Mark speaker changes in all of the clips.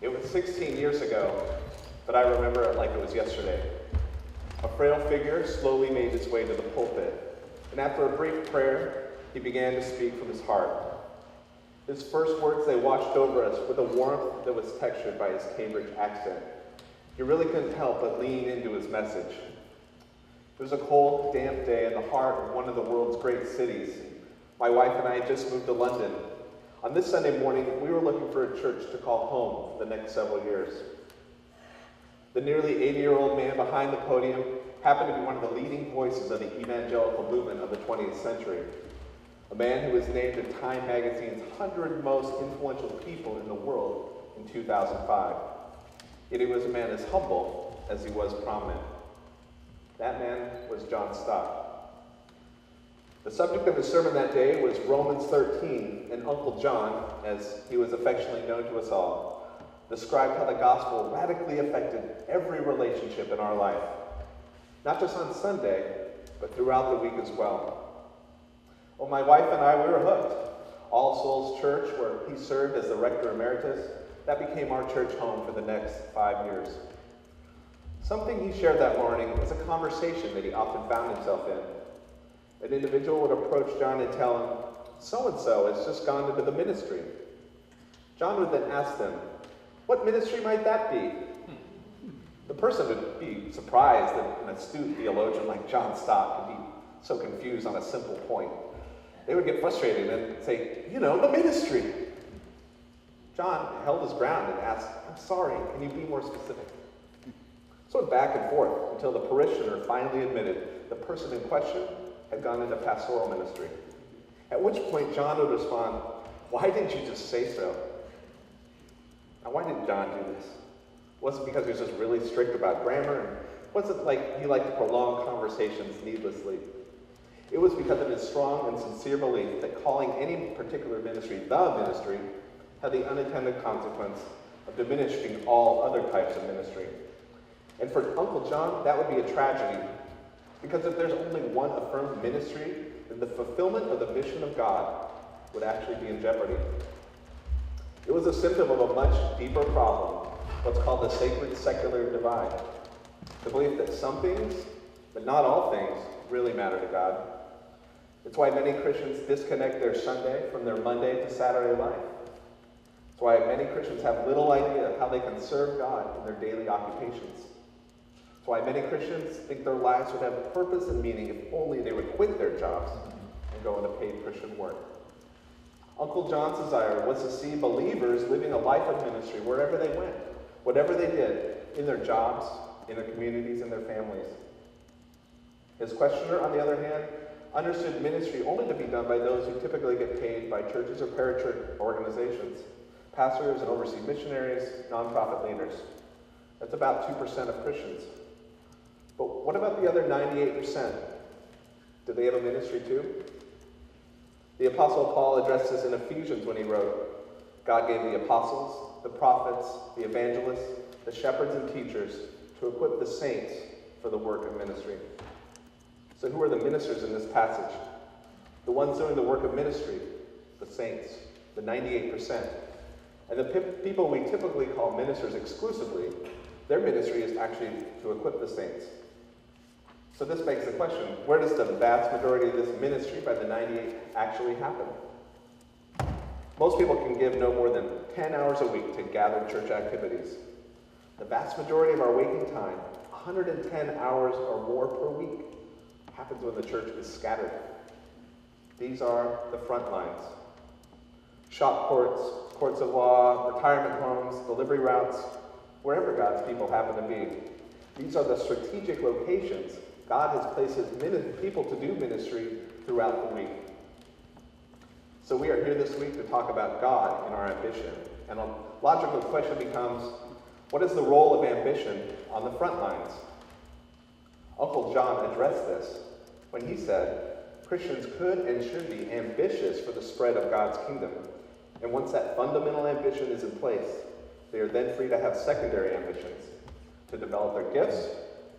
Speaker 1: It was 16 years ago, but I remember it like it was yesterday. A frail figure slowly made his way to the pulpit, and after a brief prayer, he began to speak from his heart. His first words, they washed over us with a warmth that was textured by his Cambridge accent. You really couldn't help but lean into his message. It was a cold, damp day in the heart of one of the world's great cities. My wife and I had just moved to London. On this Sunday morning, we were looking for a church to call home for the next several years. The nearly 80-year-old man behind the podium happened to be one of the leading voices of the evangelical movement of the 20th century. A man who was named in Time magazine's 100 most influential people in the world in 2005. Yet he was a man as humble as he was prominent. That man was John Stott. The subject of his sermon that day was Romans 13, and Uncle John, as he was affectionately known to us all, described how the gospel radically affected every relationship in our life. Not just on Sunday, but throughout the week as well. Well, my wife and I, we were hooked. All Souls Church, where he served as the rector emeritus, that became our church home for the next 5 years. Something he shared that morning was a conversation that he often found himself in. An individual would approach John and tell him, so-and-so has just gone into the ministry. John would then ask them, what ministry might that be? The person would be surprised that an astute theologian like John Stott could be so confused on a simple point. They would get frustrated and say, the ministry. John held his ground and asked, I'm sorry, can you be more specific? So it went back and forth until the parishioner finally admitted the person in question had gone into pastoral ministry. At which point John would respond, why didn't you just say so? Now, why did John do this? Was it because he was just really strict about grammar? Was it like he liked to prolong conversations needlessly? It was because of his strong and sincere belief that calling any particular ministry the ministry had the unintended consequence of diminishing all other types of ministry. And for Uncle John, that would be a tragedy, because if there's only one affirmed ministry, then the fulfillment of the mission of God would actually be in jeopardy. It was a symptom of a much deeper problem, what's called the sacred-secular divide. The belief that some things, but not all things, really matter to God. It's why many Christians disconnect their Sunday from their Monday to Saturday life. It's why many Christians have little idea of how they can serve God in their daily occupations. It's why many Christians think their lives would have purpose and meaning if only they would quit their jobs and go into paid Christian work. Uncle John's desire was to see believers living a life of ministry wherever they went, whatever they did, in their jobs, in their communities, and their families. His questioner, on the other hand, understood ministry only to be done by those who typically get paid by churches or parachurch organizations, pastors and overseas missionaries, nonprofit leaders. That's about 2% of Christians. But what about the other 98%? Do they have a ministry too? The Apostle Paul addressed this in Ephesians when he wrote, God gave the apostles, the prophets, the evangelists, the shepherds and teachers to equip the saints for the work of ministry. So who are the ministers in this passage? The ones doing the work of ministry, the saints, the 98%. And the people we typically call ministers exclusively, their ministry is actually to equip the saints. So this begs the question, where does the vast majority of this ministry by the 98 actually happen? Most people can give no more than 10 hours a week to gathered church activities. The vast majority of our waking time, 110 hours or more per week, happens when the church is scattered. These are the front lines. Shop courts, courts of law, retirement homes, delivery routes, wherever God's people happen to be. These are the strategic locations God has placed his people to do ministry throughout the week. So we are here this week to talk about God and our ambition. And a logical question becomes, what is the role of ambition on the front lines? Uncle John addressed this when he said, Christians could and should be ambitious for the spread of God's kingdom. And once that fundamental ambition is in place, they are then free to have secondary ambitions, to develop their gifts,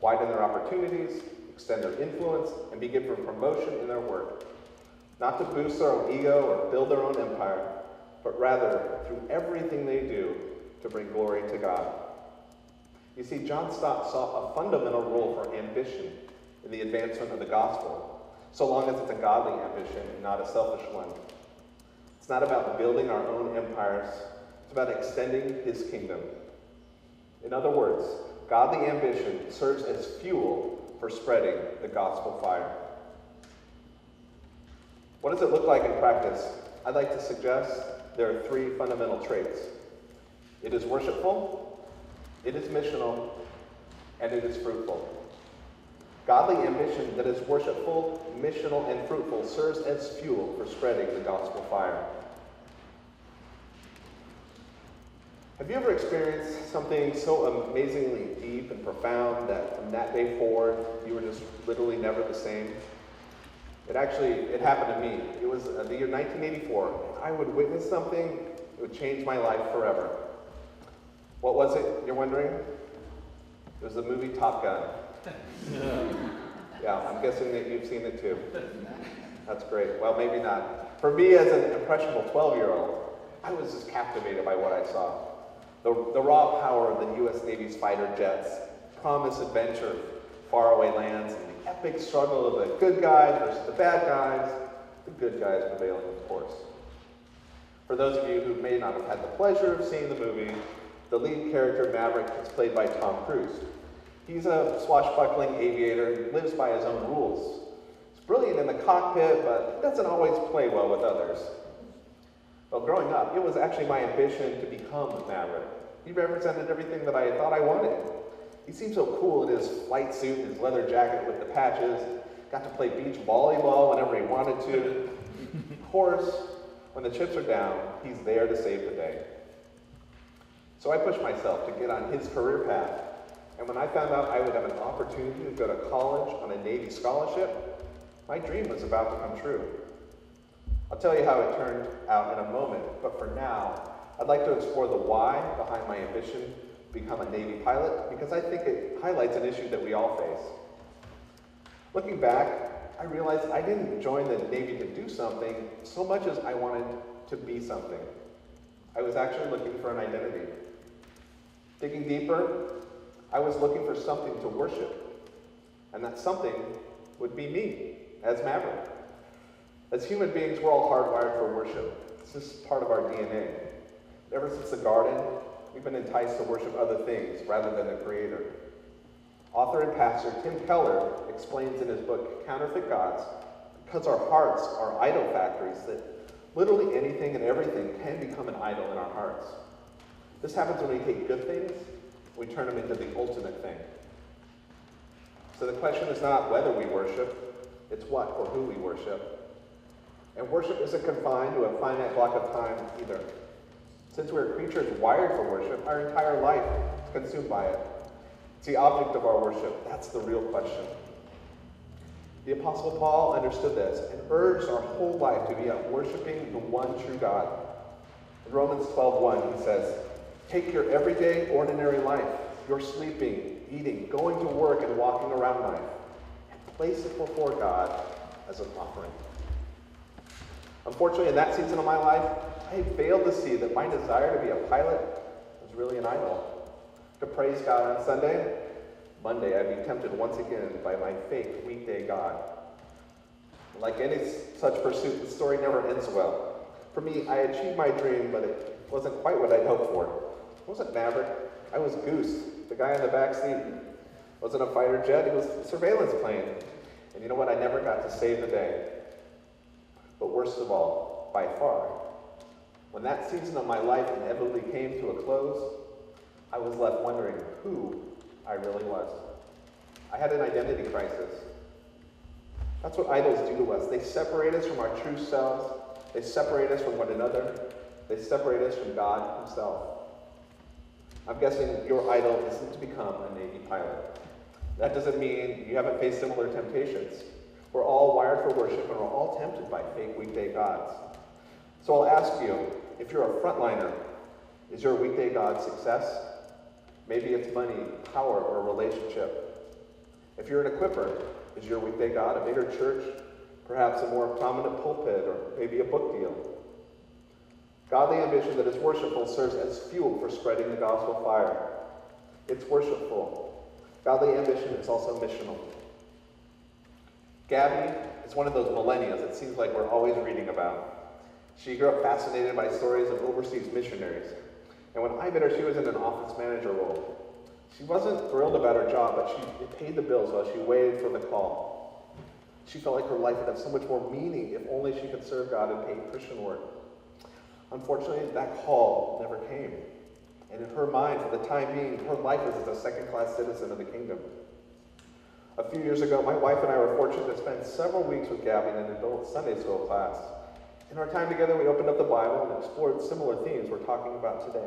Speaker 1: widen their opportunities, extend their influence, and be given promotion in their work. Not to boost their own ego or build their own empire, but rather, through everything they do, to bring glory to God. You see, John Stott saw a fundamental role for ambition in the advancement of the gospel, so long as it's a godly ambition and not a selfish one. It's not about building our own empires, it's about extending his kingdom. In other words, godly ambition serves as fuel for spreading the gospel fire. What does it look like in practice? I'd like to suggest there are three fundamental traits. It is worshipful, it is missional, and it is fruitful. Godly ambition that is worshipful, missional, and fruitful serves as fuel for spreading the gospel fire. Have you ever experienced something so amazingly deep and profound that from that day forward, you were just literally never the same? It happened to me. It was the year 1984. I would witness something that would change my life forever. What was it, you're wondering? It was the movie Top Gun. Yeah, I'm guessing that you've seen it too. That's great. Well, maybe not. For me, as an impressionable 12-year-old, I was just captivated by what I saw. The raw power of the U.S. Navy's fighter jets, promised adventure, faraway lands, and the epic struggle of the good guys versus the bad guys, the good guys prevailing, of course. For those of you who may not have had the pleasure of seeing the movie, the lead character, Maverick, is played by Tom Cruise. He's a swashbuckling aviator who lives by his own rules. He's brilliant in the cockpit, but he doesn't always play well with others. Well, growing up, it was actually my ambition to become Maverick. He represented everything that I thought I wanted. He seemed so cool in his flight suit and his leather jacket with the patches. Got to play beach volleyball whenever he wanted to. Of course, when the chips are down, he's there to save the day. So I pushed myself to get on his career path. And when I found out I would have an opportunity to go to college on a Navy scholarship, my dream was about to come true. I'll tell you how it turned out in a moment, but for now, I'd like to explore the why behind my ambition to become a Navy pilot, because I think it highlights an issue that we all face. Looking back, I realized I didn't join the Navy to do something so much as I wanted to be something. I was actually looking for an identity. Digging deeper, I was looking for something to worship, and that something would be me, as Maverick. As human beings, we're all hardwired for worship. It's just part of our DNA. Ever since the garden, we've been enticed to worship other things rather than the Creator. Author and pastor Tim Keller explains in his book, Counterfeit Gods, because our hearts are idol factories, that literally anything and everything can become an idol in our hearts. This happens when we take good things, we turn them into the ultimate thing. So the question is not whether we worship, it's what or who we worship. And worship isn't confined to a finite block of time either. Since we're creatures wired for worship, our entire life is consumed by it. It's the object of our worship. That's the real question. The Apostle Paul understood this and urged our whole life to be out worshiping the one true God. In Romans 12:1, he says, "Take your everyday, ordinary life, your sleeping, eating, going to work, and walking around life, and place it before God as an offering." Unfortunately, in that season of my life, I failed to see that my desire to be a pilot was really an idol. To praise God on Sunday, Monday I'd be tempted once again by my fake weekday God. Like any such pursuit, the story never ends well. For me, I achieved my dream, but it wasn't quite what I'd hoped for. I wasn't Maverick, I was Goose, the guy in the back seat. It wasn't a fighter jet, it was a surveillance plane. And you know what? I never got to save the day. But worst of all, by far, when that season of my life inevitably came to a close, I was left wondering who I really was. I had an identity crisis. That's what idols do to us. They separate us from our true selves. They separate us from one another. They separate us from God himself. I'm guessing your idol isn't to become a Navy pilot. That doesn't mean you haven't faced similar temptations. We're all wired for worship, and we're all tempted by fake weekday gods. So I'll ask you, if you're a frontliner, is your weekday god success? Maybe it's money, power, or a relationship. If you're an equipper, is your weekday god a bigger church, perhaps a more prominent pulpit, or maybe a book deal? Godly ambition that is worshipful serves as fuel for spreading the gospel fire. It's worshipful. Godly ambition is also missional. Gabby is one of those millennials it seems like we're always reading about. She grew up fascinated by stories of overseas missionaries. And when I met her, she was in an office manager role. She wasn't thrilled about her job, but it paid the bills while she waited for the call. She felt like her life would have so much more meaning if only she could serve God and paid Christian work. Unfortunately, that call never came. And in her mind, for the time being, her life is as a second-class citizen of the kingdom. A few years ago, my wife and I were fortunate to spend several weeks with Gabby in an adult Sunday school class. In our time together, we opened up the Bible and explored similar themes we're talking about today.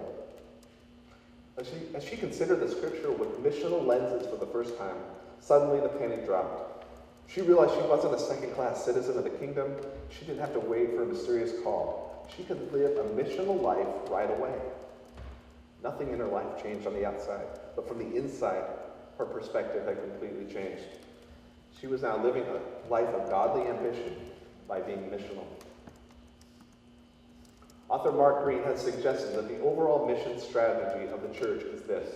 Speaker 1: As she considered the scripture with missional lenses for the first time, suddenly the penny dropped. She realized she wasn't a second-class citizen of the kingdom. She didn't have to wait for a mysterious call. She could live a missional life right away. Nothing in her life changed on the outside, but from the inside, her perspective had completely changed. She was now living a life of godly ambition by being missional. Author Mark Green has suggested that the overall mission strategy of the church is this: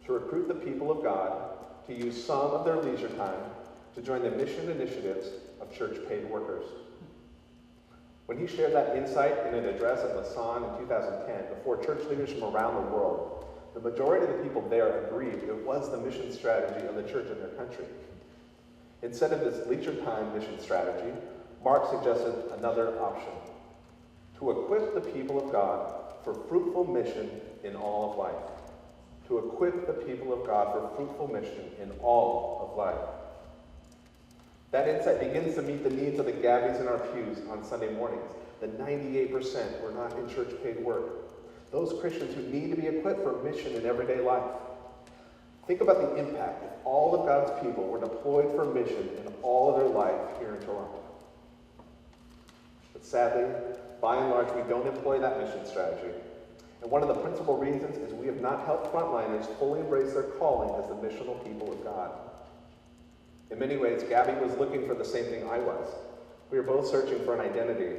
Speaker 1: to recruit the people of God to use some of their leisure time to join the mission initiatives of church-paid workers. When he shared that insight in an address at Lausanne in 2010 before church leaders from around the world, the majority of the people there agreed it was the mission strategy of the church in their country. Instead of this leisure time mission strategy, Mark suggested another option: to equip the people of God for fruitful mission in all of life. To equip the people of God for fruitful mission in all of life. That insight begins to meet the needs of the Gabbies in our pews on Sunday mornings, the 98% who are not in church-paid work, those Christians who need to be equipped for mission in everyday life. Think about the impact if all of God's people were deployed for mission in all of their life here in Toronto. But sadly, by and large, we don't employ that mission strategy. And one of the principal reasons is we have not helped frontliners fully embrace their calling as the missional people of God. In many ways, Gabby was looking for the same thing I was. We were both searching for an identity.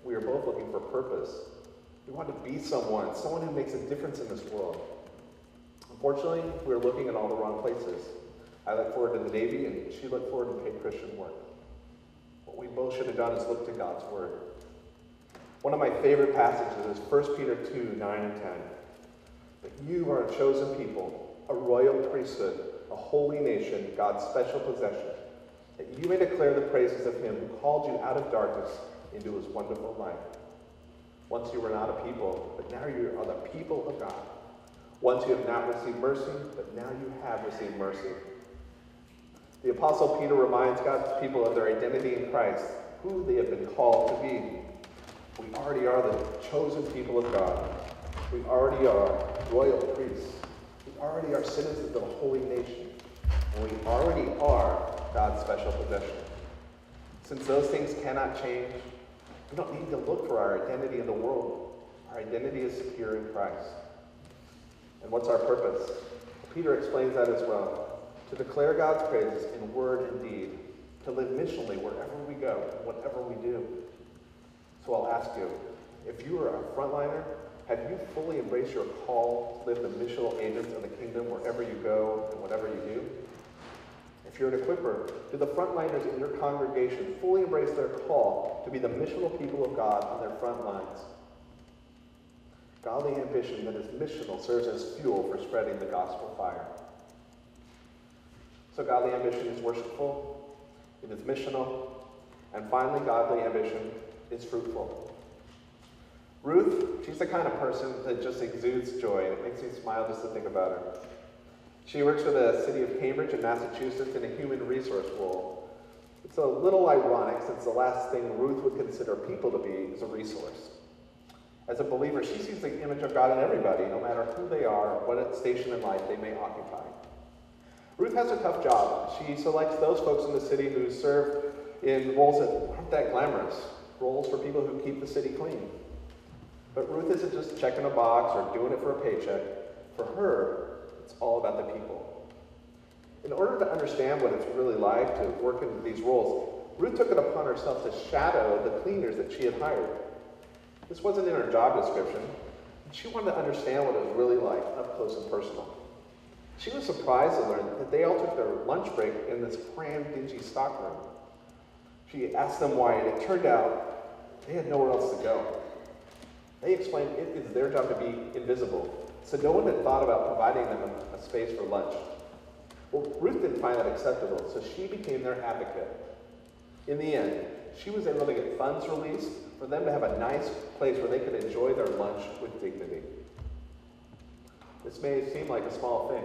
Speaker 1: We were both looking for purpose. We wanted to be someone who makes a difference in this world. Unfortunately, we were looking in all the wrong places. I looked forward to the Navy, and she looked forward to paid Christian work. What we both should have done is look to God's Word. One of my favorite passages is 1 Peter 2, 9 and 10. But you are a chosen people, a royal priesthood, a holy nation, God's special possession, that you may declare the praises of him who called you out of darkness into his wonderful light. Once you were not a people, but now you are the people of God. Once you have not received mercy, but now you have received mercy. The Apostle Peter reminds God's people of their identity in Christ, who they have been called to be. We already are the chosen people of God. We already are royal priests. We already are citizens of a holy nation. And we already are God's special possession. Since those things cannot change, we don't need to look for our identity in the world. Our identity is secure in Christ. And what's our purpose? Peter explains that as well. To declare God's praises in word and deed. To live missionally wherever we go, whatever we do. So I'll ask you, if you are a frontliner, have you fully embraced your call to live the missional agents of the kingdom wherever you go and whatever you do? If you're an equipper, do the frontliners in your congregation fully embrace their call to be the missional people of God on their front lines? Godly ambition that is missional serves as fuel for spreading the gospel fire. So godly ambition is worshipful, it is missional, and finally godly ambition is fruitful. Ruth, she's the kind of person that just exudes joy, and it makes me smile just to think about her. She works for the city of Cambridge in Massachusetts in a human resource role. It's a little ironic since the last thing Ruth would consider people to be is a resource. As a believer, she sees the image of God in everybody, no matter who they are or what station in life they may occupy. Ruth has a tough job. She selects those folks in the city who serve in roles that aren't that glamorous, roles for people who keep the city clean. But Ruth isn't just checking a box or doing it for a paycheck. For her, it's all about the people. In order to understand what it's really like to work in these roles, Ruth took it upon herself to shadow the cleaners that she had hired. This wasn't in her job description. She wanted to understand what it was really like, up close and personal. She was surprised to learn that they all took their lunch break in this crammed, dingy stockroom. She asked them why, and it turned out they had nowhere else to go. They explained it is their job to be invisible, so no one had thought about providing them a space for lunch. Well, Ruth didn't find that acceptable, so she became their advocate. In the end, she was able to get funds released for them to have a nice place where they could enjoy their lunch with dignity. This may seem like a small thing.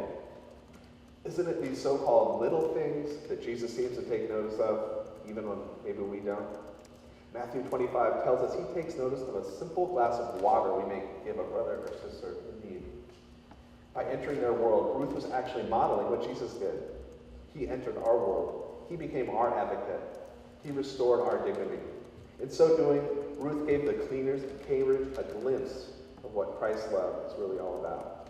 Speaker 1: Isn't it these so-called little things that Jesus seems to take notice of, even when maybe we don't? Matthew 25 tells us he takes notice of a simple glass of water we may give a brother or sister in need. By entering their world, Ruth was actually modeling what Jesus did. He entered our world. He became our advocate. He restored our dignity. In so doing, Ruth gave the cleaners and caterers a glimpse of what Christ's love is really all about.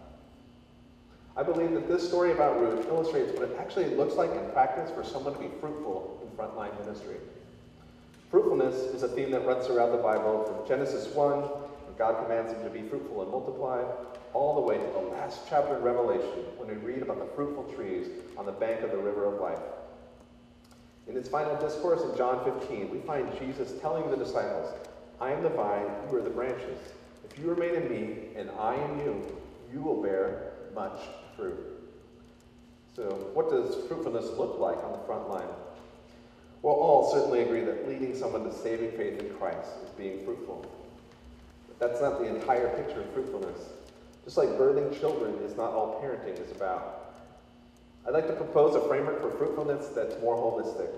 Speaker 1: I believe that this story about Ruth illustrates what it actually looks like in practice for someone to be fruitful in frontline ministry. Fruitfulness is a theme that runs throughout the Bible from Genesis 1, when God commands him to be fruitful and multiply, all the way to the last chapter in Revelation, when we read about the fruitful trees on the bank of the river of life. In his final discourse in John 15, we find Jesus telling the disciples, I am the vine, you are the branches. If you remain in me, and I in you, you will bear much fruit. So what does fruitfulness look like on the front line? Well, all certainly agree that leading someone to saving faith in Christ is being fruitful. But that's not the entire picture of fruitfulness. Just like birthing children is not all parenting is about. I'd like to propose a framework for fruitfulness that's more holistic.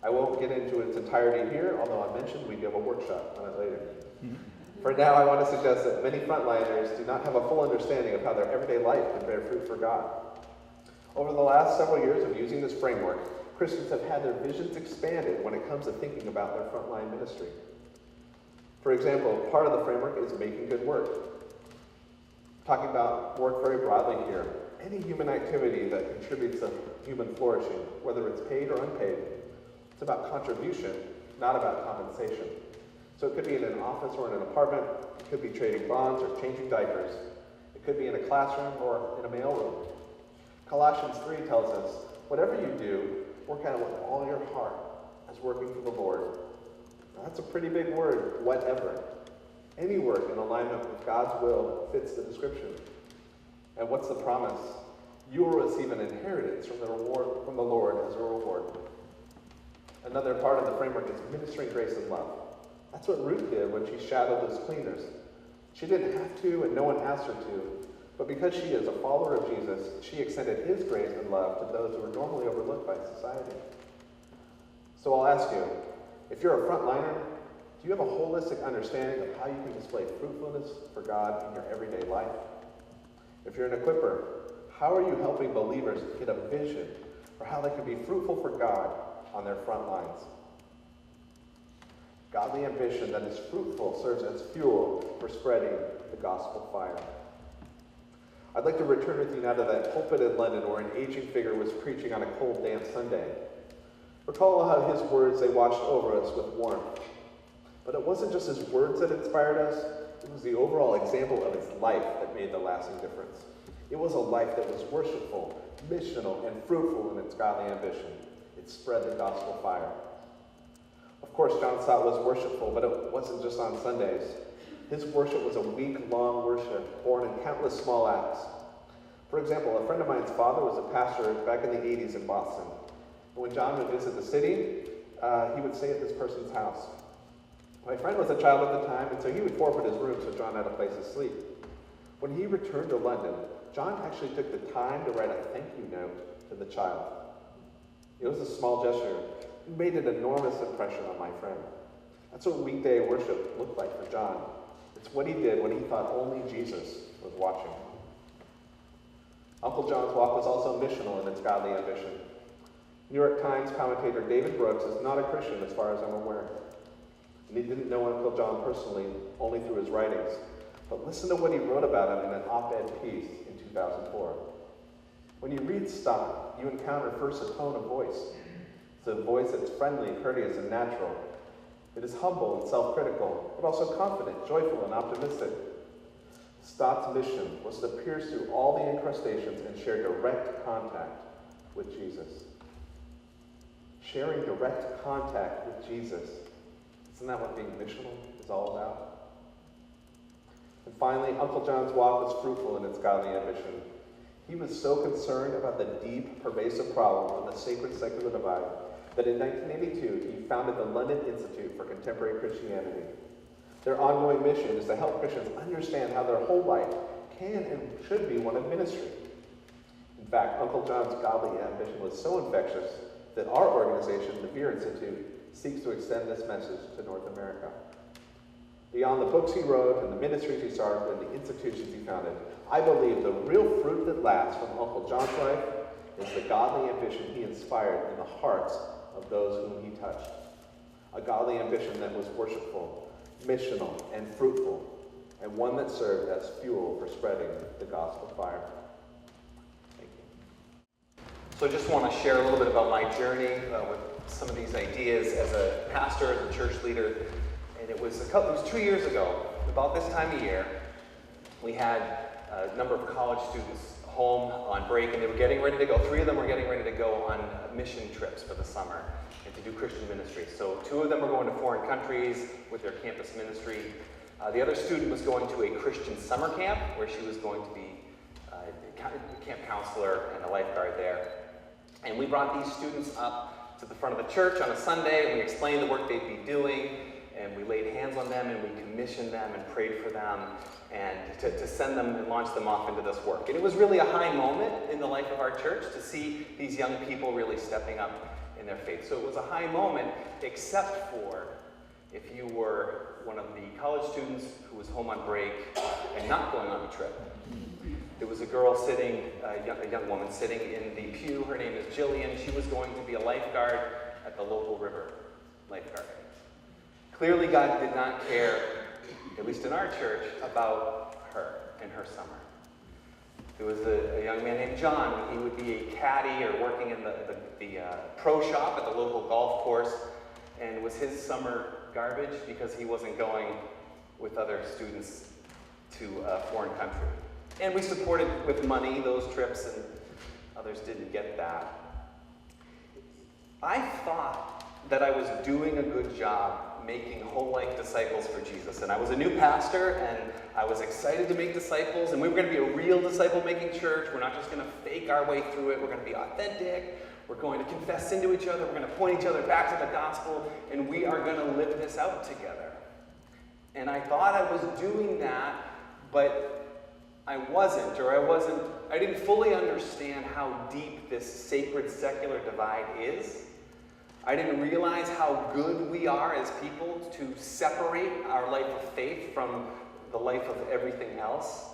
Speaker 1: I won't get into its entirety here, although I mentioned we do have a workshop on it later. For now, I want to suggest that many frontliners do not have a full understanding of how their everyday life can bear fruit for God. Over the last several years of using this framework, Christians have had their visions expanded when it comes to thinking about their frontline ministry. For example, part of the framework is making good work. Talking about work very broadly here. Any human activity that contributes to human flourishing, whether it's paid or unpaid, it's about contribution, not about compensation. So it could be in an office or in an apartment, it could be trading bonds or changing diapers, it could be in a classroom or in a mailroom. Colossians 3 tells us, whatever you do, work at it with all your heart as working for the Lord. Now, that's a pretty big word, whatever. Any work in alignment with God's will fits the description. And what's the promise? You will receive an inheritance from the Lord as a reward. Another part of the framework is ministering grace and love. That's what Ruth did when she shadowed those cleaners. She didn't have to, and no one asked her to. But because she is a follower of Jesus, she extended his grace and love to those who are normally overlooked by society. So I'll ask you, if you're a frontliner, do you have a holistic understanding of how you can display fruitfulness for God in your everyday life? If you're an equipper, how are you helping believers get a vision for how they can be fruitful for God on their front lines? Godly ambition that is fruitful serves as fuel for spreading the gospel fire. I'd like to return with you now to that pulpit in London where an aging figure was preaching on a cold, damp Sunday. Recall how his words, they washed over us with warmth. But it wasn't just his words that inspired us, it was the overall example of his life that made the lasting difference. It was a life that was worshipful, missional, and fruitful in its godly ambition. It spread the gospel fire. Of course, John Stott was worshipful, but it wasn't just on Sundays. His worship was a week-long worship, born in countless small acts. For example, a friend of mine's father was a pastor back in the 80s in Boston. And when John would visit the city, he would stay at this person's house. My friend was a child at the time, and so he would forfeit his room so John had a place to sleep. When he returned to London, John actually took the time to write a thank you note to the child. It was a small gesture. It made an enormous impression on my friend. That's what weekday worship looked like for John. It's what he did when he thought only Jesus was watching. Uncle John's walk was also missional in its godly ambition. New York Times commentator David Brooks is not a Christian as far as I'm aware. And he didn't know Uncle John personally, only through his writings. But listen to what he wrote about him in an op-ed piece in 2004. When you read Stott, you encounter first a tone of voice. It's a voice that's friendly, courteous, and natural. It is humble and self-critical, but also confident, joyful, and optimistic. Stott's mission was to pierce through all the incrustations and share direct contact with Jesus. Sharing direct contact with Jesus. Isn't that what being missional is all about? And finally, Uncle John's walk was fruitful in its godly ambition. He was so concerned about the deep, pervasive problem of the sacred-secular divide that in 1982 he founded the London Institute for Contemporary Christianity. Their ongoing mission is to help Christians understand how their whole life can and should be one of ministry. In fact, Uncle John's godly ambition was so infectious that our organization, the Vere Institute, seeks to extend this message to North America. Beyond the books he wrote and the ministries he started and the institutions he founded, I believe the real fruit that lasts from Uncle John's life is the godly ambition he inspired in the hearts of those whom he touched. A godly ambition that was worshipful, missional, and fruitful, and one that served as fuel for spreading the gospel fire. Thank you.
Speaker 2: So I just want to share a little bit about my journey with some of these ideas as a pastor, as a church leader. And it was 2 years ago, about this time of year, we had a number of college students home on break, and they were getting ready to go. 3 of them were getting ready to go on mission trips for the summer and to do Christian ministry. So 2 of them were going to foreign countries with their campus ministry. The other student was going to a Christian summer camp where she was going to be a camp counselor and a lifeguard there. And we brought these students up to the front of the church on a Sunday, and we explained the work they'd be doing, and we laid hands on them, and we commissioned them and prayed for them, and to send them and launch them off into this work. And it was really a high moment in the life of our church to see these young people really stepping up in their faith. So it was a high moment, except for if you were one of the college students who was home on break and not going on a trip. There was a girl sitting, a young woman sitting in the pew. Her name is Jillian. She was going to be a lifeguard at the local river, lifeguard. Clearly, God did not care, at least in our church, about her and her summer. There was a young man named John. He would be a caddy or working in the pro shop at the local golf course, and it was his summer garbage because he wasn't going with other students to a foreign country. And we supported with money those trips, and others didn't get that. I thought that I was doing a good job making whole life disciples for Jesus. And I was a new pastor, and I was excited to make disciples, and we were going to be a real disciple-making church. We're not just going to fake our way through it. We're going to be authentic. We're going to confess sin to each other. We're going to point each other back to the gospel, and we are going to live this out together. And I thought I was doing that, but I didn't fully understand how deep this sacred secular divide is. I didn't realize how good we are as people to separate our life of faith from the life of everything else.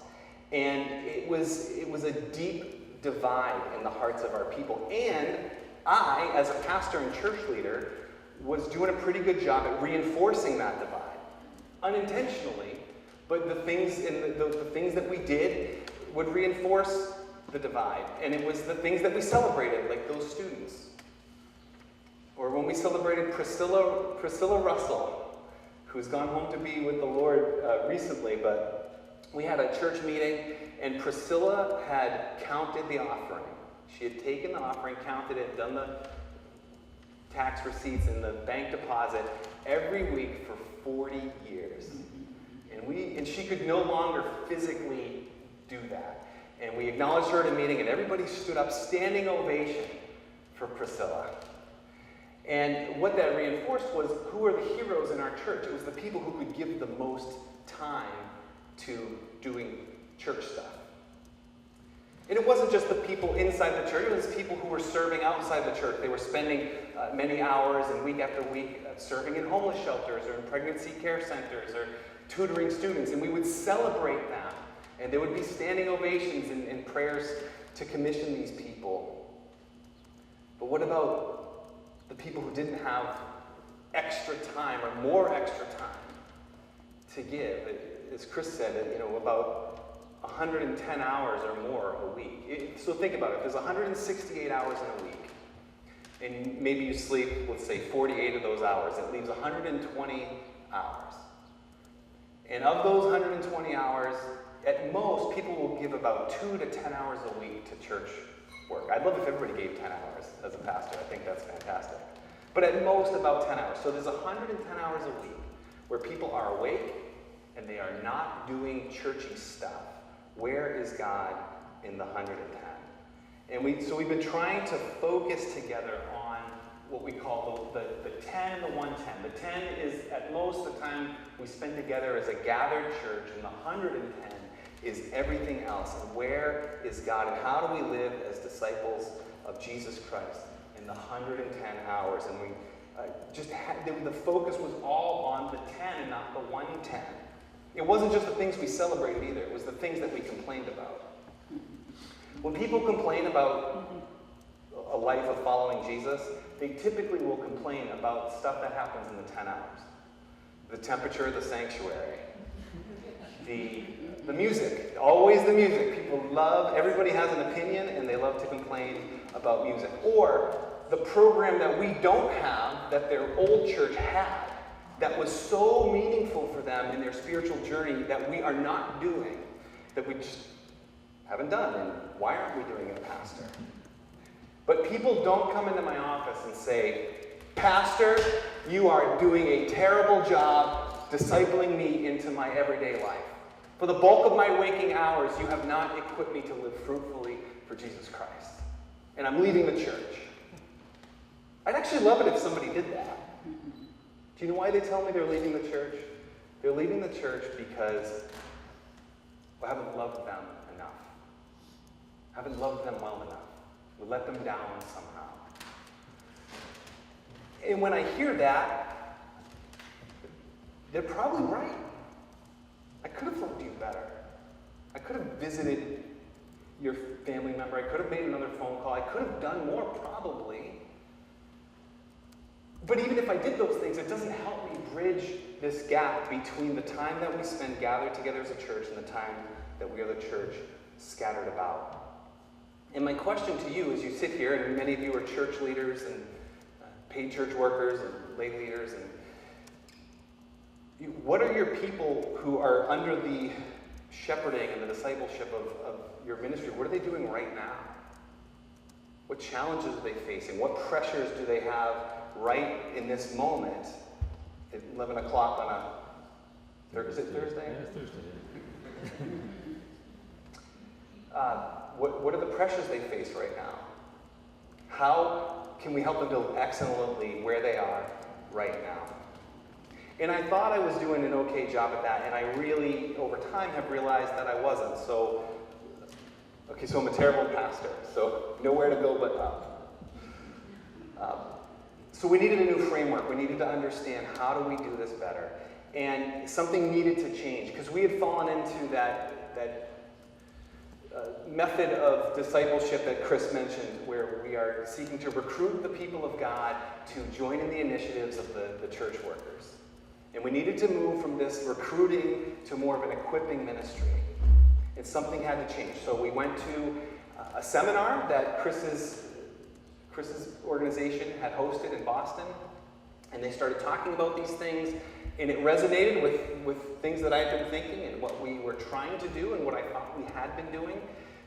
Speaker 2: And it was a deep divide in the hearts of our people. And I, as a pastor and church leader, was doing a pretty good job at reinforcing that divide. Unintentionally, but the things that we did would reinforce the divide. And it was the things that we celebrated, like those students. Or when we celebrated Priscilla Russell, who's gone home to be with the Lord recently, but we had a church meeting, and Priscilla had counted the offering. She had taken the offering, counted it, done the tax receipts and the bank deposit every week for 40 years. And she could no longer physically do that. And we acknowledged her at a meeting, and everybody stood up, standing ovation for Priscilla. And what that reinforced was, who are the heroes in our church? It was the people who could give the most time to doing church stuff. And it wasn't just the people inside the church, it was people who were serving outside the church. They were spending many hours and week after week serving in homeless shelters or in pregnancy care centers or tutoring students. And we would celebrate them. And there would be standing ovations and prayers to commission these people. But what about the people who didn't have extra time or more extra time to give? As Chris said, about 110 hours or more a week. So think about it. There's 168 hours in a week. and maybe you sleep, let's say 48 of those hours. It leaves 120 hours. And of those 120 hours, at most, people will give about 2 to 10 hours a week to church work. I'd love if everybody gave 10 hours as a pastor. I think that's fantastic. But at most, about 10 hours. So there's 110 hours a week where people are awake and they are not doing churchy stuff. Where is God in the 110? And we've been trying to focus together on what we call the 10 and the 110. The 10 is at most the time we spend together as a gathered church, and the 110 is everything else. And where is God? And how do we live as disciples of Jesus Christ in the 110 hours? And we the focus was all on the 10 and not the 110. It wasn't just the things we celebrated either. It was the things that we complained about. When people complain about a life of following Jesus, they typically will complain about stuff that happens in the 10 hours. The temperature of the sanctuary. The music. Always the music. People love, everybody has an opinion and they love to complain about music. Or the program that we don't have, that their old church had, that was so meaningful for them in their spiritual journey that we are not doing, that we just haven't done. And why aren't we doing it, Pastor? But people don't come into my office and say, Pastor, you are doing a terrible job discipling me into my everyday life. For the bulk of my waking hours, you have not equipped me to live fruitfully for Jesus Christ. And I'm leaving the church. I'd actually love it if somebody did that. Do you know why they tell me they're leaving the church? They're leaving the church because I haven't loved them enough. I haven't loved them well enough. We let them down somehow. And when I hear that, they're probably right. I could have loved you better. I could have visited your family member. I could have made another phone call. I could have done more, probably. But even if I did those things, it doesn't help me bridge this gap between the time that we spend gathered together as a church and the time that we are the church scattered about. And my question to you as you sit here, and many of you are church leaders and paid church workers and lay leaders, and what are your people who are under the shepherding and the discipleship of your ministry? What are they doing right now? What challenges are they facing? What pressures do they have right in this moment at 11 o'clock on a Thursday?
Speaker 3: Yeah, Thursday.
Speaker 2: What are the pressures they face right now? How can we help them to excellently where they are right now? And I thought I was doing an okay job at that, and I really, over time, have realized that I wasn't. So I'm a terrible pastor, so nowhere to go but up. So we needed a new framework. We needed to understand, how do we do this better? And something needed to change, because we had fallen into that method of discipleship that Chris mentioned, where we are seeking to recruit the people of God to join in the initiatives of the church workers. And we needed to move from this recruiting to more of an equipping ministry. And something had to change. So we went to a seminar that Chris's organization had hosted in Boston. And they started talking about these things. And it resonated with things that I had been thinking and what we were trying to do and what I thought we had been doing.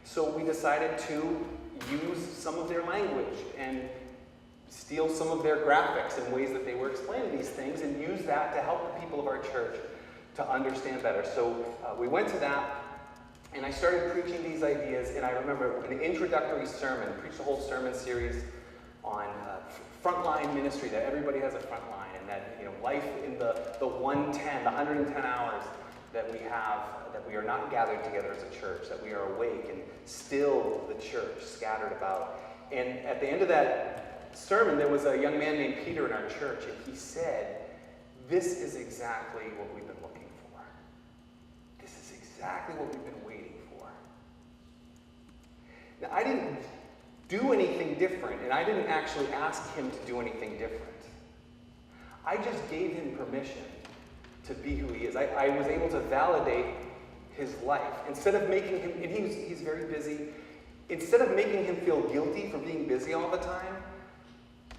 Speaker 2: So we decided to use some of their language and steal some of their graphics and ways that they were explaining these things and use that to help the people of our church to understand better. So we went to that, and I started preaching these ideas, and I remember an introductory sermon, preached a whole sermon series on frontline ministry, that everybody has a frontline, and that life in the 110, the 110 hours that we have, that we are not gathered together as a church, that we are awake and still the church scattered about. And at the end of that sermon, there was a young man named Peter in our church, and he said, "This is exactly what we've been looking for. This is exactly what we've been waiting for." Now, I didn't do anything different, and I didn't actually ask him to do anything different. I just gave him permission to be who he is. I was able to validate his life. Instead of making him, and he's very busy, instead of making him feel guilty for being busy all the time,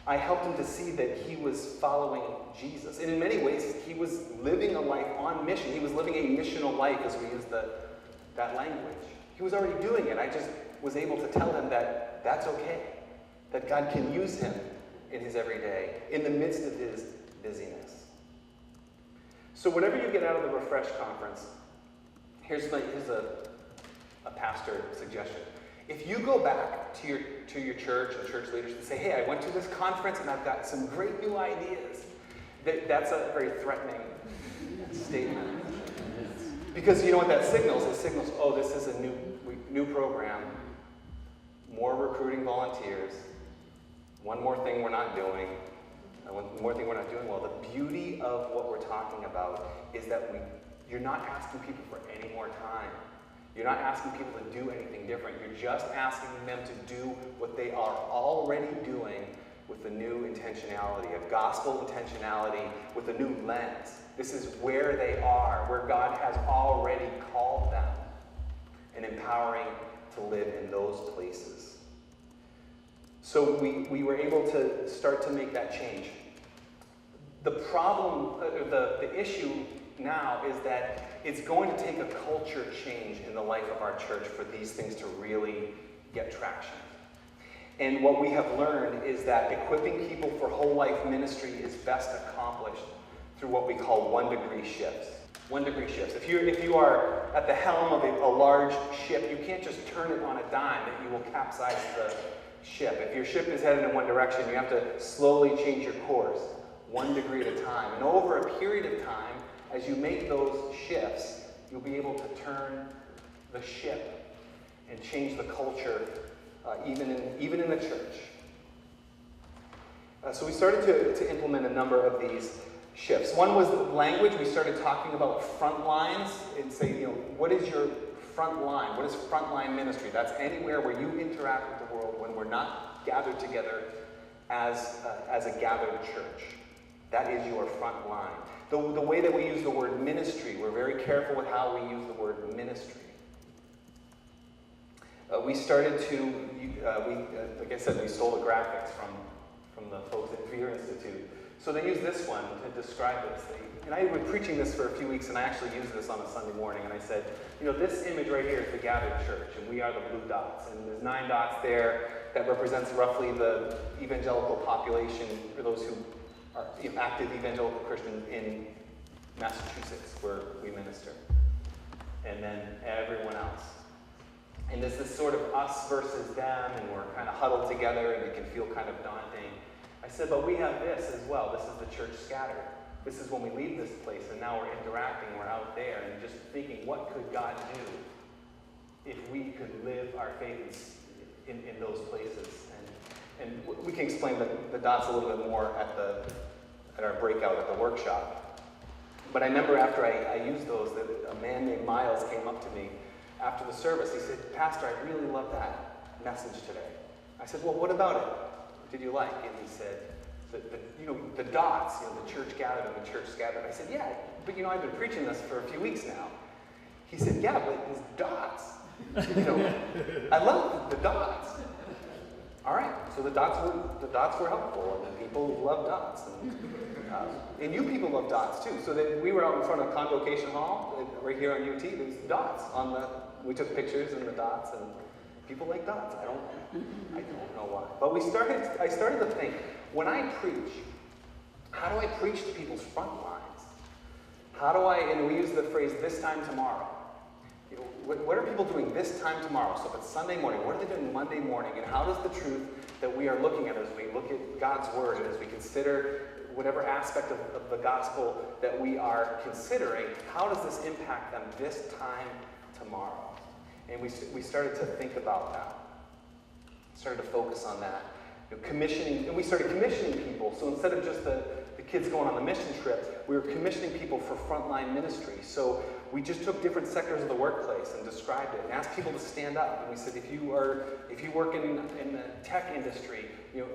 Speaker 2: I helped him to see that he was following Jesus. And in many ways, he was living a life on mission. He was living a missional life, as we use that language. He was already doing it. I just was able to tell him that that's okay, that God can use him in his everyday, in the midst of his busyness. So whatever you get out of the Refresh conference, here's a pastor suggestion. If you go back to your church and church leaders and say, hey, I went to this conference and I've got some great new ideas, that's a very threatening statement. Because you know what that signals? It signals, oh, this is a new program, more recruiting volunteers, one more thing we're not doing, one more thing we're not doing well. The beauty of what we're talking about is that you're not asking people for any more time. You're not asking people to do anything different. You're just asking them to do what they are already doing with a new intentionality, a gospel intentionality with a new lens. This is where they are, where God has already called them, and empowering to live in those places. So we were able to start to make that change. The problem, the issue now is that it's going to take a culture change in the life of our church for these things to really get traction. And what we have learned is that equipping people for whole life ministry is best accomplished through what we call 1 degree shifts. 1 degree shifts. If you are at the helm of a large ship, you can't just turn it on a dime that you will capsize the ship. If your ship is headed in one direction, you have to slowly change your course, 1 degree at a time. And over a period of time, as you make those shifts, you'll be able to turn the ship and change the culture, even in the church. So we started to implement a number of these shifts. One was language. We started talking about front lines and say, what is your front line? What is frontline ministry? That's anywhere where you interact with the world when we're not gathered together as a gathered church. That is your front line. The way that we use the word ministry, we're very careful with how we use the word ministry. We started to, like I said, we stole the graphics from the folks at Vere Institute. So they used this one to describe this. And I had been preaching this for a few weeks, and I actually used this on a Sunday morning. And I said, this image right here is the gathered church, and we are the blue dots. And there's 9 dots there that represents roughly the evangelical population, or those who are active evangelical Christians in Massachusetts, where we minister. And then everyone else. And there's this sort of us versus them, and we're kind of huddled together, and it can feel kind of daunting. I said, but we have this as well. This is the church scattered. This is when we leave this place, and now we're interacting, we're out there, and just thinking, what could God do if we could live our faith in those places? And we can explain the dots a little bit more at our breakout at the workshop. But I remember after I used those, that a man named Miles came up to me after the service. He said, Pastor, I really love that message today. I said, well, what about it did you like? And he said, the dots, the church gathered and the church scattered. I said, yeah, but I've been preaching this for a few weeks now. He said, yeah, but these dots, I love the dots. All right, so the dots were helpful, and people love dots, and you people love dots too. So then we were out in front of Convocation Hall, right here on UT. There's dots we took pictures and the dots, and people like dots. I don't know why, but I started to think, when I preach, how do I preach to people's front lines? And we use the phrase "this time tomorrow." What are people doing this time tomorrow? So if it's Sunday morning, what are they doing Monday morning? And how does the truth that we are looking at as we look at God's Word and as we consider whatever aspect of the gospel that we are considering, how does this impact them this time tomorrow? And we started to think about that. Started to focus on that. Commissioning, and we started commissioning people. So instead of just the kids going on the mission trip, we were commissioning people for frontline ministry. So we just took different sectors of the workplace and described it and asked people to stand up. And we said, if you work in the tech industry,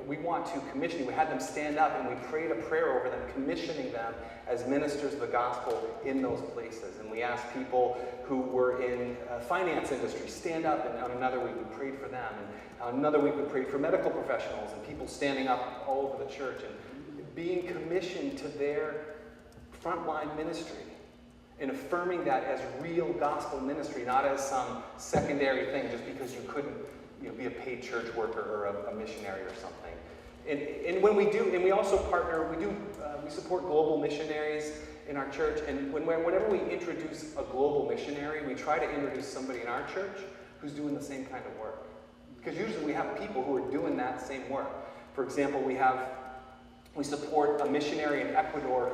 Speaker 2: we want to commission you. We had them stand up and we prayed a prayer over them, commissioning them as ministers of the gospel in those places. And we asked people who were in finance industry, stand up, and on another week we prayed for them. And on another week we prayed for medical professionals and people standing up all over the church and being commissioned to their frontline ministry. And affirming that as real gospel ministry, not as some secondary thing just because you couldn't be a paid church worker or a missionary or something. And when we do, and we also partner, we support global missionaries in our church. And whenever we introduce a global missionary, we try to introduce somebody in our church who's doing the same kind of work. Because usually we have people who are doing that same work. For example, we support a missionary in Ecuador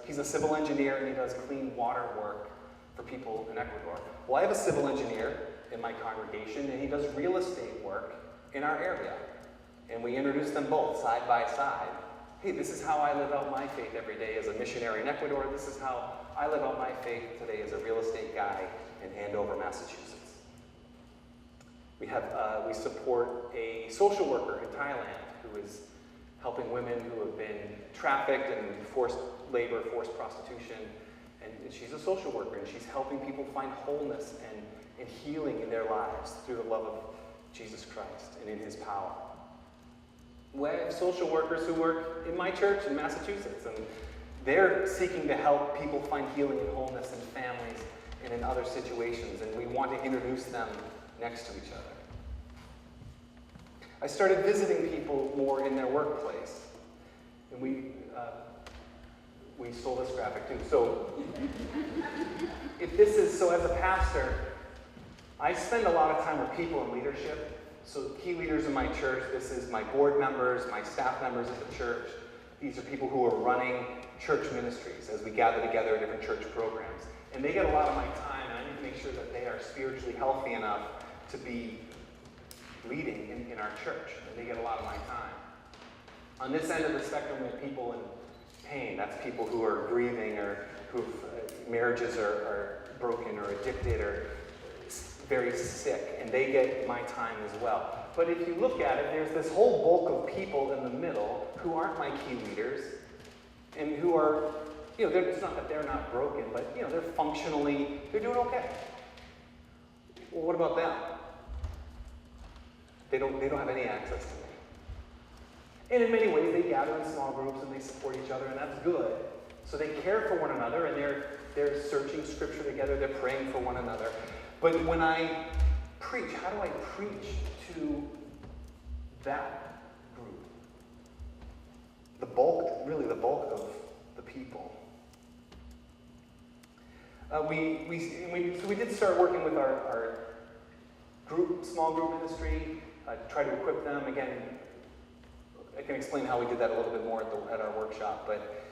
Speaker 2: he's a civil engineer and he does clean water work for people in Ecuador. Well, I have a civil engineer in my congregation and he does real estate work in our area. And we introduce them both side by side. Hey, this is how I live out my faith every day as a missionary in Ecuador. This is how I live out my faith today as a real estate guy in Andover, Massachusetts. We support a social worker in Thailand who is helping women who have been trafficked and forced labor, forced prostitution. And she's a social worker, and she's helping people find wholeness and healing in their lives through the love of Jesus Christ and in his power. We have social workers who work in my church in Massachusetts, and they're seeking to help people find healing and wholeness in families and in other situations, and we want to introduce them next to each other. I started visiting people more in their workplace. And we stole this graphic too. So, as a pastor, I spend a lot of time with people in leadership. So key leaders in my church, this is my board members, my staff members of the church. These are people who are running church ministries as we gather together in different church programs. And they get a lot of my time, and I need to make sure that they are spiritually healthy enough to be leading in our church, and they get a lot of my time. On this end of the spectrum, we have people in pain. That's people who are grieving or whose marriages are broken or addicted or very sick, and they get my time as well. But if you look at it, there's this whole bulk of people in the middle who aren't my key leaders and who are, it's not that they're not broken, but they're doing okay. Well, what about them? They don't have any access to me. And in many ways, they gather in small groups and they support each other, and that's good. So they care for one another, and they're searching scripture together, they're praying for one another. But when I preach, how do I preach to that group? The bulk of the people. We did start working with our small group ministry. Try to equip them. Again, I can explain how we did that a little bit more at our workshop, but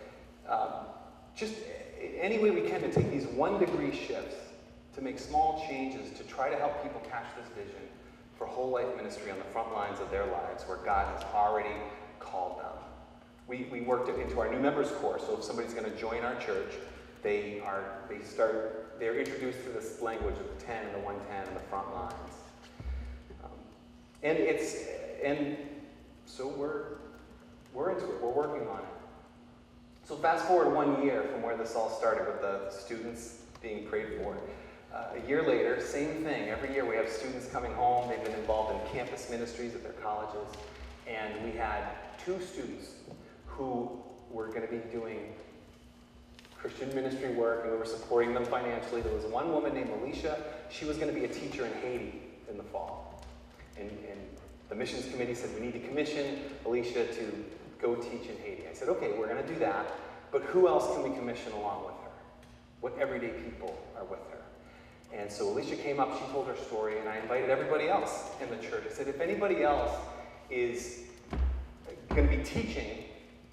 Speaker 2: just any way we can to take these 1-degree shifts, to make small changes, to try to help people catch this vision for whole life ministry on the front lines of their lives where God has already called them. We worked it into our new members course, so if somebody's going to join our church, they're introduced to this language of the 10 and the 110 and the front lines. And so we're into it. We're working on it. So fast forward 1 year from where this all started with the students being prayed for. A year later, same thing. Every year we have students coming home. They've been involved in campus ministries at their colleges. And we had 2 students who were going to be doing Christian ministry work, and we were supporting them financially. There was one woman named Alicia. She was going to be a teacher in Haiti in the fall. And the missions committee said, we need to commission Alicia to go teach in Haiti. I said, okay, we're going to do that, but who else can we commission along with her? What everyday people are with her? And so Alicia came up, she told her story, and I invited everybody else in the church. I said, if anybody else is going to be teaching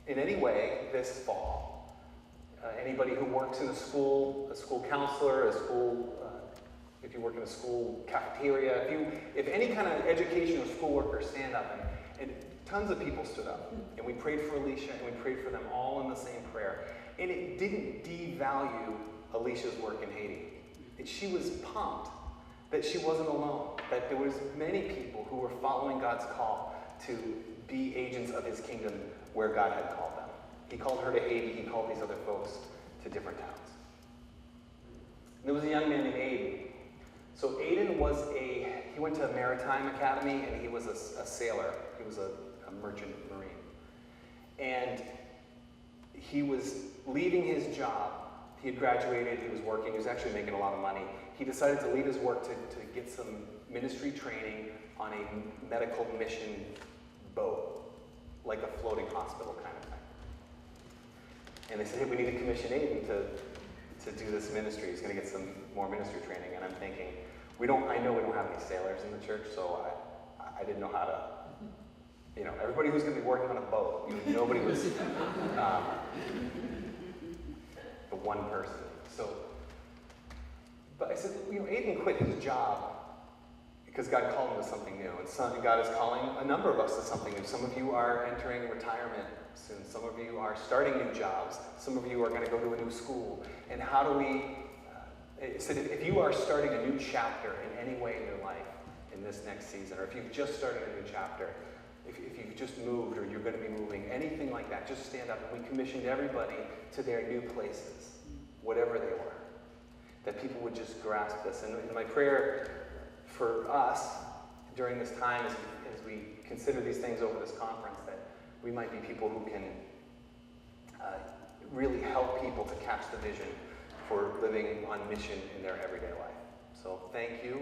Speaker 2: in any way this fall, anybody who works in a school counselor, if you work in a school cafeteria, if any kind of education or school worker, stand up. And tons of people stood up. And we prayed for Alicia, and we prayed for them all in the same prayer. And it didn't devalue Alicia's work in Haiti. And she was pumped that she wasn't alone, that there was many people who were following God's call to be agents of his kingdom where God had called them. He called her to Haiti, he called these other folks to different towns. And there was a young man named Aiden. So Aiden he went to a maritime academy and he was a sailor. He was a merchant marine. And he was leaving his job. He had graduated, he was working, he was actually making a lot of money. He decided to leave his work to get some ministry training on a medical mission boat, like a floating hospital kind of thing. And they said, hey, we need to commission Aiden to do this ministry. He's going to get some more ministry training. And I'm thinking, I know we don't have any sailors in the church, so I didn't know how to, everybody who's going to be working on a boat, nobody was the one person. But I said, Aiden quit his job because God called him to something new. And God is calling a number of us to something new. Some of you are entering retirement soon. Some of you are starting new jobs. Some of you are going to go to a new school. And how do we... So if you are starting a new chapter in any way in your life in this next season, or if you've just started a new chapter, if you've just moved or you're going to be moving, anything like that, just stand up. And we commissioned everybody to their new places, whatever they were, that people would just grasp this. And my prayer for us during this time as we consider these things over this conference, that we might be people who can really help people to catch the vision for living on mission in their everyday life. So thank you.